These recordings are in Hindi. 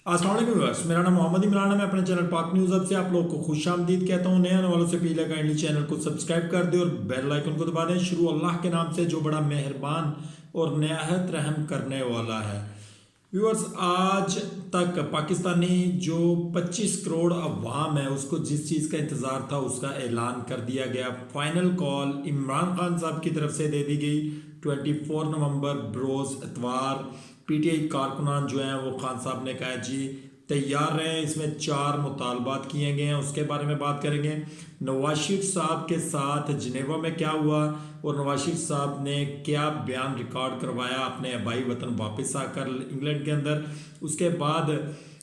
अस्सलाम वालेकुम व्यूअर्स, मेरा नाम मोहम्मद इमरान है। मैं अपने चैनल पाक न्यूज़ अब से आप लोगों को खुशामदीद कहता हूँ। नए आने वालों से पहले काइंडली चैनल को सब्सक्राइब कर दें और बेल आइकन को दबा दें। शुरू अल्लाह के नाम से जो बड़ा मेहरबान और नहायत रहम करने वाला है। व्यूअर्स, आज तक पाकिस्तानी जो 25 करोड़ अवाम है उसको जिस चीज़ का इंतज़ार था उसका ऐलान कर दिया गया। फाइनल कॉल इमरान खान साहब की तरफ से दे दी गई। 24 नवंबर बरोज़ इतवार पीटीआई कारकुनान जो हैं वो खान साहब ने कहा जी तैयार रहें। इसमें 4 मुतालबात किए गए हैं, उसके बारे में बात करेंगे। नवाज शरीफ साहब के साथ जिनेवा में क्या हुआ और नवाज शरीफ साहब ने क्या बयान रिकॉर्ड करवाया अपने आबाई वतन वापस आकर इंग्लैंड के अंदर। उसके बाद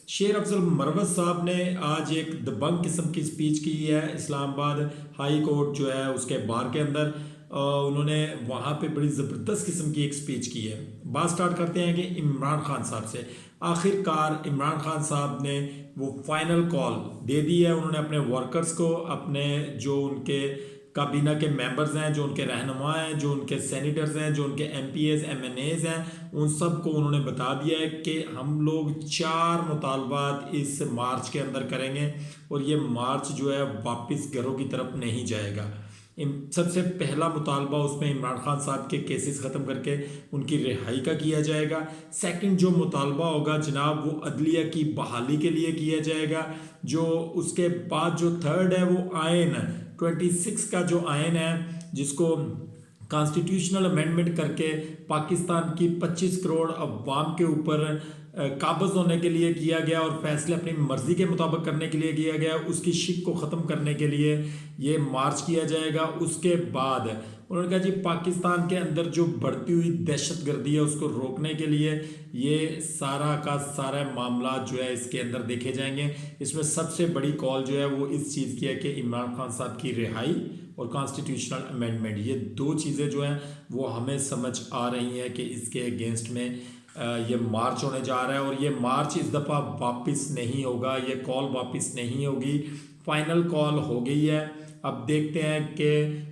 शेर अफजल मरवत साहब ने आज एक दबंग किस्म की स्पीच की है इस्लामाबाद हाई कोर्ट जो है उसके बार के अंदर। उन्होंने वहाँ पे बड़ी ज़बरदस्त किस्म की एक स्पीच की है। बात स्टार्ट करते हैं कि इमरान खान साहब से। आखिरकार इमरान खान साहब ने वो फाइनल कॉल दे दी है। उन्होंने अपने वर्कर्स को, अपने जो उनके काबीना के मेंबर्स हैं, जो उनके रहनुमा हैं, जो उनके सेनेटर्स हैं, जो उनके एमपीएस एमएनएज हैं, उन सब को उन्होंने बता दिया है कि हम लोग 4 मुतालबात इस मार्च के अंदर करेंगे और ये मार्च जो है वापस घरों की तरफ नहीं जाएगा। सबसे पहला मुतालबा उसमें इमरान खान साहब के केसेस ख़त्म करके उनकी रिहाई का किया जाएगा। सेकंड जो मुतालबा होगा जनाब वो अदलिया की बहाली के लिए किया जाएगा। जो उसके बाद जो थर्ड है वो आयन 26 का जो आयन है जिसको कॉन्स्टिट्यूशनल अमेंडमेंट करके पाकिस्तान की 25 करोड़ अवाम के ऊपर काबज होने के लिए किया गया और फैसले अपनी मर्जी के मुताबिक करने के लिए किया गया, उसकी शिक को ख़त्म करने के लिए ये मार्च किया जाएगा। उसके बाद उन्होंने कहा जी पाकिस्तान के अंदर जो बढ़ती हुई दहशत गर्दी है उसको रोकने के लिए ये सारा का सारा मामला जो है इसके अंदर देखे जाएंगे। इसमें सबसे बड़ी कॉल जो है वो इस चीज़ की है कि इमरान खान साहब की रिहाई और कॉन्स्टिट्यूशनल अमेंडमेंट, ये दो चीज़ें जो हैं वो हमें समझ आ रही हैं कि इसके अगेंस्ट में ये मार्च होने जा रहा है और ये मार्च इस दफ़ा वापस नहीं होगा, ये कॉल वापस नहीं होगी। फाइनल कॉल हो गई है। अब देखते हैं कि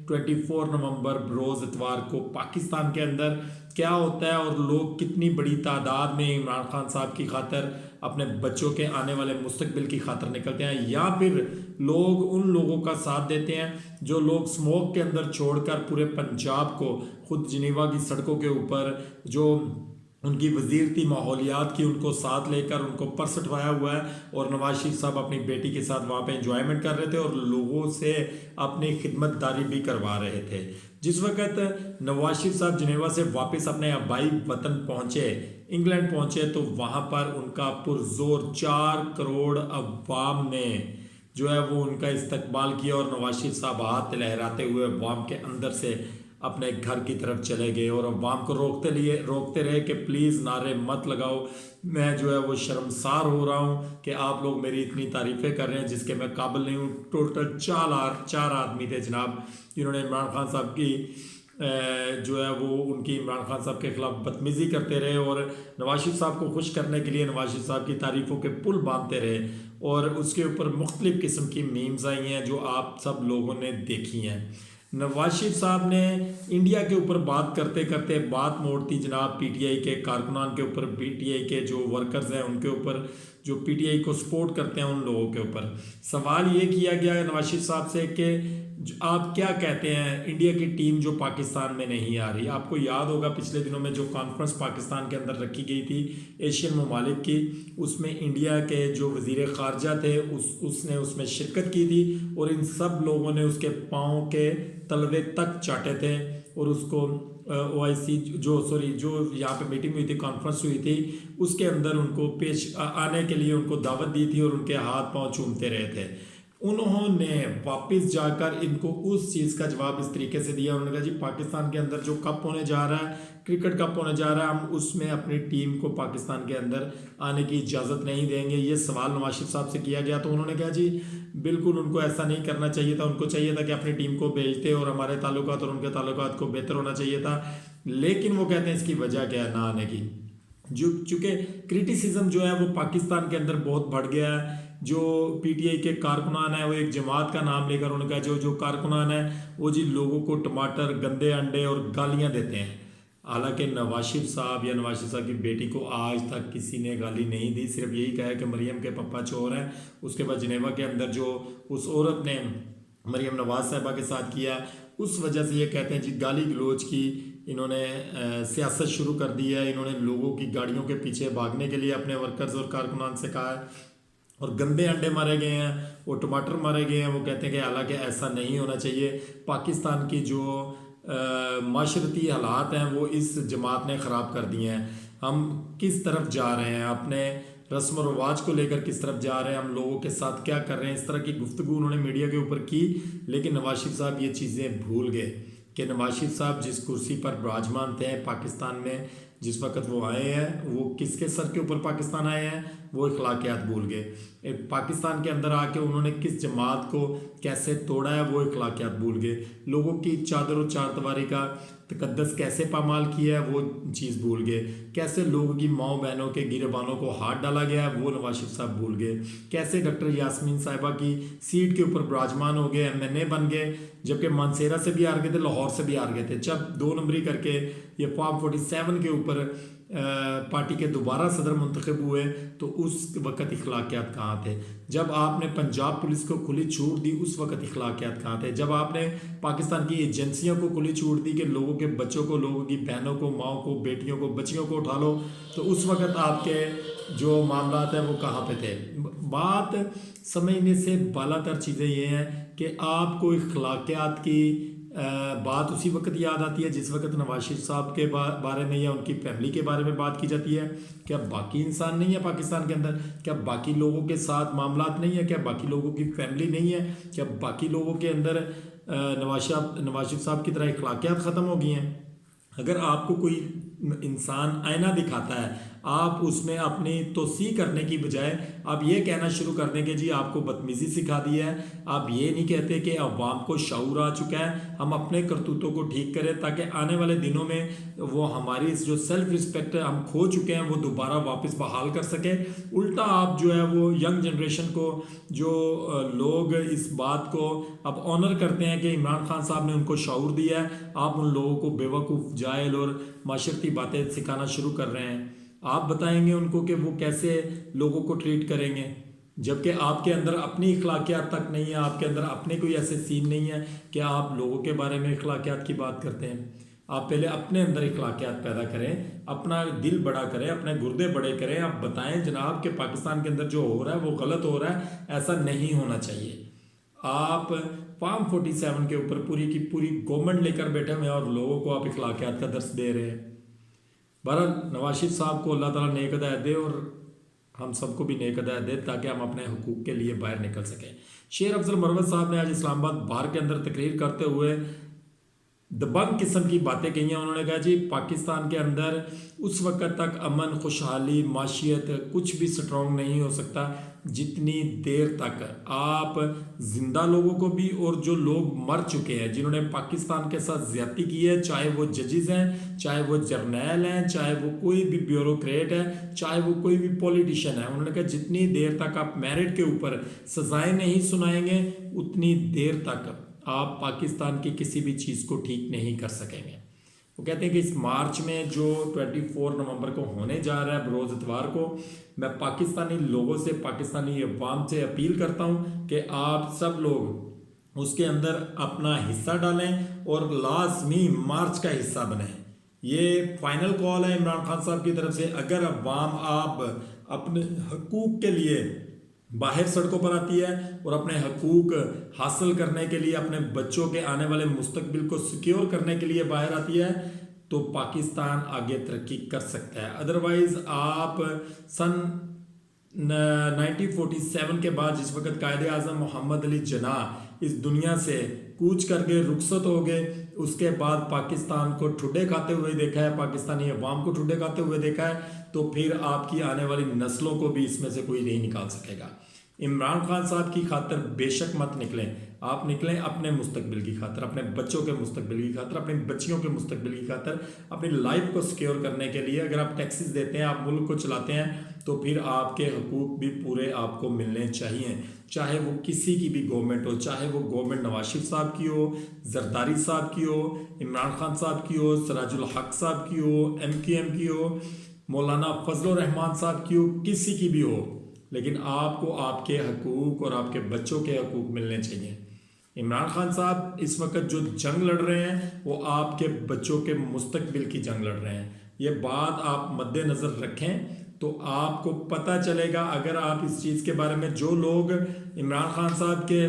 24 नवंबर बरोज़ इतवार को पाकिस्तान के अंदर क्या होता है और लोग कितनी बड़ी तादाद में इमरान खान साहब की खातर, अपने बच्चों के आने वाले मुस्तकबिल की खातर निकलते हैं या फिर लोग उन लोगों का साथ देते हैं जो लोग स्मोक के अंदर छोड़कर पूरे पंजाब को, खुद जिनेवा की सड़कों के ऊपर जो उनकी वजीर थी माहौलियात की, उनको साथ लेकर उनको पर्स उठवाया हुआ है और नवाज शरीफ साहब अपनी बेटी के साथ वहाँ पे एंजॉयमेंट कर रहे थे और लोगों से अपनी खिदमतदारी भी करवा रहे थे। जिस वक्त नवाज शरीफ साहब जिनेवा से वापस अपने आबाई वतन पहुँचे, इंग्लैंड पहुँचे, तो वहाँ पर उनका पुरजोर 4 करोड़ अवाम ने जो है वो उनका इस्तकबाल किया और नवाज शरीफ साहब हाथ लहराते हुए अवाम के अंदर से अपने घर की तरफ चले गए और अवाम को रोकते रहे कि प्लीज़ नारे मत लगाओ, मैं जो है वो शर्मसार हो रहा हूँ कि आप लोग मेरी इतनी तारीफ़ें कर रहे हैं जिसके मैं काबिल नहीं हूँ। टोटल 4 आदमी थे जनाब जिन्होंने इमरान खान साहब की जो है वो उनकी इमरान खान साहब के खिलाफ बदतमीज़ी करते रहे और नवाज शरीफ साहब को खुश करने के लिए नवाज शरीफ साहब की तारीफ़ों के पुल बांधते रहे और उसके ऊपर मुख्तलिफ़ किस्म की मीम्स आई हैं जो आप सब लोगों ने देखी हैं। नवाज शरीफ साहब ने इंडिया के ऊपर बात करते करते बात मोड़ दी जनाब पीटीआई के कारकुनान के ऊपर, पीटीआई के जो वर्कर्स हैं उनके ऊपर, जो पीटीआई को सपोर्ट करते हैं उन लोगों के ऊपर। सवाल ये किया गया नवाज शरीफ साहब से कि आप क्या कहते हैं इंडिया की टीम जो पाकिस्तान में नहीं आ रही। आपको याद होगा पिछले दिनों में जो कॉन्फ्रेंस पाकिस्तान के अंदर रखी गई थी एशियन ममालिक की, उसमें इंडिया के जो वज़ीर ख़ारजा थे उसने उसमें शिरकत की थी और इन सब लोगों ने उसके पाँव के तलवे तक चाटे थे और उसको ओआईसी जो यहाँ पे मीटिंग हुई थी, कॉन्फ्रेंस हुई थी, उसके अंदर उनको पेश आने के लिए उनको दावत दी थी और उनके हाथ पांव चूमते रहे थे। उन्होंने वापस जाकर इनको उस चीज़ का जवाब इस तरीके से दिया। उन्होंने कहा जी पाकिस्तान के अंदर जो कप होने जा रहा है, क्रिकेट कप होने जा रहा है, हम उसमें अपनी टीम को पाकिस्तान के अंदर आने की इजाज़त नहीं देंगे। ये सवाल नवाज शरीफ साहब से किया गया तो उन्होंने कहा जी बिल्कुल उनको ऐसा नहीं करना चाहिए था, उनको चाहिए था कि अपनी टीम को भेजते और हमारे ताल्लुकात और उनके ताल्लुकात को बेहतर होना चाहिए था। लेकिन वो कहते हैं इसकी वजह क्या है ना आने की, जो चूँकि क्रिटिसिज्म जो है वो पाकिस्तान के अंदर बहुत बढ़ गया है। जो पीटीआई के कारकुनान है वो एक जमात का नाम लेकर उनका जो जो कारकुनान है वो जी लोगों को टमाटर, गंदे अंडे और गालियां देते हैं। हालांकि नवाज शरीफ साहब या नवाज शरीफ साहब की बेटी को आज तक किसी ने गाली नहीं दी, सिर्फ यही कहा है कि मरियम के पप्पा चोर हैं। उसके बाद जनेवा के अंदर जो उस औरत ने मरियम नवाज साहिबा के साथ किया, उस वजह से ये कहते हैं जी गाली गलोच की इन्होंने सियासत शुरू कर दी है। इन्होंने लोगों की गाड़ियों के पीछे भागने के लिए अपने वर्कर्स और कारकुनान से कहा है, और गंदे अंडे मारे गए हैं, वो टमाटर मारे गए हैं। वो कहते हैं कि हालांकि ऐसा नहीं होना चाहिए। पाकिस्तान की जो माशरती हालात हैं वो इस जमात ने ख़राब कर दिए हैं। हम किस तरफ जा रहे हैं, अपने रस्म व रवाज को लेकर किस तरफ जा रहे हैं, हम लोगों के साथ क्या कर रहे हैं, इस तरह की गुफ्तगू उन्होंने मीडिया के ऊपर की। लेकिन नवाज शरीफ साहब ये चीज़ें भूल गए कि नवाज शरीफ साहब जिस कुर्सी पर विराजमान थे पाकिस्तान में, जिस वक्त वो आए हैं, वो किसके सर के ऊपर पाकिस्तान आए हैं, वो अखलाकियात भूल गए। पाकिस्तान के अंदर आके उन्होंने किस जमात को कैसे तोड़ा है, वो अखलाकियात भूल गए। लोगों की चादर और चार दीवारी का तकद्दस कैसे पामाल किया है, वो चीज़ भूल गए। कैसे लोगों की माओ बहनों के गिरबानों को हाथ डाला गया है, वो नवाज शरीफ साहब भूल गए। कैसे डॉक्टर यास्मीन साहिबा की सीट के ऊपर विराजमान हो गए, MNA बन गए, जबकि मानसेरा से भी हार गए थे, लाहौर से भी हार गए थे। जब 2 नंबरी करके ये फॉर्म 47 के ऊपर पार्टी के दोबारा सदर मुंतखब हुए, तो उस वक़्त इखलाकियात कहाँ थे? जब आपने पंजाब पुलिस को खुली छूट दी, उस वक़्त इखलाकियात कहाँ थे? जब आपने पाकिस्तान की एजेंसियों को खुली छूट दी कि लोगों के बच्चों को, लोगों की बहनों को, माओ को, बेटियों को, बच्चियों को उठा लो, तो उस वक़्त आपके जो मामलात हैं वो कहाँ पे थे? बात समझने से बालातर चीज़ें ये हैं कि आपको इखलाकियात की बात उसी वक्त याद आती है जिस वक्त नवाज शरीफ साहब के बारे में या उनकी फैमिली के बारे में बात की जाती है। क्या बाकी इंसान नहीं है पाकिस्तान के अंदर? क्या बाकी लोगों के साथ मामलात नहीं है? क्या बाकी लोगों की फैमिली नहीं है? क्या बाकी लोगों के अंदर नवाज शरीफ साहब की तरह अखलाकियात ख़त्म हो गई हैं? अगर आपको कोई इंसान आईना दिखाता है, आप उसमें अपनी तोसी करने की बजाय आप ये कहना शुरू कर दें कि जी आपको बदतमीज़ी सिखा दी है। आप ये नहीं कहते कि अवाम को शऊर आ चुका है, हम अपने करतूतों को ठीक करें ताकि आने वाले दिनों में वो हमारी जो सेल्फ रिस्पेक्ट है हम खो चुके हैं वो दोबारा वापस बहाल कर सके। उल्टा आप जो है वो यंग जनरेशन को, जो लोग इस बात को अब ऑनर करते हैं कि इमरान खान साहब ने उनको शऊर दिया है, आप उन लोगों को बेवकूफ़, जाहिल और माशरती बातें सिखाना शुरू कर रहे हैं। आप बताएंगे उनको कि वो कैसे लोगों को ट्रीट करेंगे, जबकि आपके अंदर अपनी इखलाकियात तक नहीं है, आपके अंदर अपने कोई ऐसे सीन नहीं है कि आप लोगों के बारे में इखलाकियात की बात करते हैं। आप पहले अपने अंदर इखलाकियात पैदा करें, अपना दिल बड़ा करें, अपने गुर्दे बड़े करें। आप बताएं जनाब कि पाकिस्तान के अंदर जो हो रहा है वो गलत हो रहा है, ऐसा नहीं होना चाहिए। आप फॉर्म 47 के ऊपर पूरी की पूरी गवर्नमेंट लेकर बैठे हुए हैं और लोगों को आप इखलाकियात का दर्स दे रहे हैं। बहरहाल नवाज शरीफ साहब को अल्लाह ताला नेक हिदायत दे और हम सबको भी नेक हिदायत दे ताकि हम अपने हुकूक के लिए बाहर निकल सकें। शेर अफजल मरवत साहब ने आज इस्लामाबाद बार के अंदर तकरीर करते हुए दबंग किस्म की बातें कही हैं। उन्होंने कहा जी पाकिस्तान के अंदर उस वक्त तक अमन, खुशहाली, माशियत कुछ भी स्ट्रॉन्ग नहीं हो सकता जितनी देर तक आप जिंदा लोगों को भी और जो लोग मर चुके हैं, जिन्होंने पाकिस्तान के साथ ज्यादती की है, चाहे वो जजेस हैं, चाहे वो जर्नैल हैं, चाहे वो कोई भी ब्यूरोक्रेट है, चाहे वो कोई भी पॉलिटिशियन है, उन्होंने कहा जितनी देर तक आप मेरिट के ऊपर सजाएं नहीं सुनाएंगे उतनी देर तक आप पाकिस्तान की किसी भी चीज़ को ठीक नहीं कर सकेंगे। वो कहते हैं कि इस मार्च में जो 24 नवंबर को होने जा रहा है बरोज़ इतवार को, मैं पाकिस्तानी लोगों से, पाकिस्तानी अवाम से अपील करता हूँ कि आप सब लोग उसके अंदर अपना हिस्सा डालें और लाजमी मार्च का हिस्सा बनें। ये फाइनल कॉल है इमरान खान साहब की तरफ से। अगर अवाम आप अपने हकूक़ के लिए बाहर सड़कों पर आती है और अपने हकूक़ हासिल करने के लिए, अपने बच्चों के आने वाले मुस्तकबिल को सिक्योर करने के लिए बाहर आती है, तो पाकिस्तान आगे तरक्की कर सकता है। अदरवाइज़ आप सन 1947 के बाद जिस वक्त कायदे आज़म मोहम्मद अली जिन्नाह इस दुनिया से कूच करके रुखसत हो गए, उसके बाद पाकिस्तान को ठुड्डे खाते हुए देखा है, पाकिस्तानी अवाम को ठुड्डे खाते हुए देखा है, तो फिर आपकी आने वाली नस्लों को भी इसमें से कोई नहीं निकाल सकेगा। इमरान खान साहब की खातर बेशक मत निकलें, आप निकलें अपने मुस्तकबिल की खातर, अपने बच्चों के मुस्तकबिल की खातर, अपनी बच्चियों के मुस्तकबिल की खातर, अपनी लाइफ को सिक्योर करने के लिए। अगर आप टैक्सेस देते हैं, आप मुल्क को चलाते हैं, तो फिर आपके हकूक़ भी पूरे आपको मिलने चाहिए, चाहे वो किसी की भी गवर्नमेंट हो, चाहे वो गवर्नमेंट नवाज शरीफ साहब की हो, जरदारी साहब की हो, इमरान खान साहब की हो, सराजुल हक साहब की हो, MQM की हो, मौलाना फजल रहमान साहब की हो, किसी की भी हो, लेकिन आपको आपके हकूक़ और आपके बच्चों के हकूक़ मिलने चाहिए। इमरान खान साहब इस वक्त जो जंग लड़ रहे हैं वो आपके बच्चों के मुस्तकबिल की जंग लड़ रहे हैं। ये बात आप मद्देनज़र रखें तो आपको पता चलेगा। अगर आप इस चीज़ के बारे में, जो लोग इमरान खान साहब के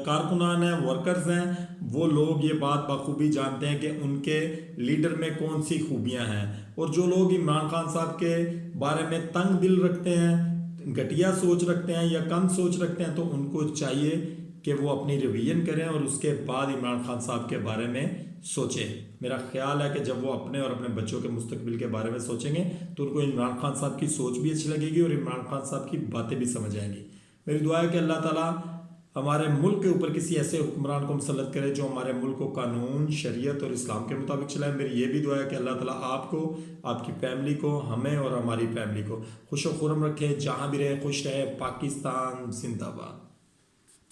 कारकुनान हैं, वर्कर्स हैं, वो लोग ये बात बखूबी जानते हैं कि उनके लीडर में कौन सी खूबियां हैं। और जो लोग इमरान खान साहब के बारे में तंग दिल रखते हैं, घटिया सोच रखते हैं या कम सोच रखते हैं, तो उनको चाहिए कि वो अपनी रिवीजन करें और उसके बाद इमरान खान साहब के बारे में सोचें। मेरा ख्याल है कि जब वो अपने और अपने बच्चों के मुस्तकबिल के बारे में सोचेंगे तो उनको इमरान खान साहब की सोच भी अच्छी लगेगी और इमरान खान साहब की बातें भी समझ आएंगी। मेरी दुआ है कि अल्लाह ताला हमारे मुल्क के ऊपर किसी ऐसे हुक्मरान को मुसल्लत करे जो हमारे मुल्क को कानून, शरीयत और इस्लाम के मुताबिक चलाए। मेरी ये भी दुआ है कि अल्लाह ताला आपको, आपकी फैमिली को, हमें और हमारी फैमिली को खुश व खुर्रम रखे, जहाँ भी रहे खुश रहे। पाकिस्तान जिंदाबाद।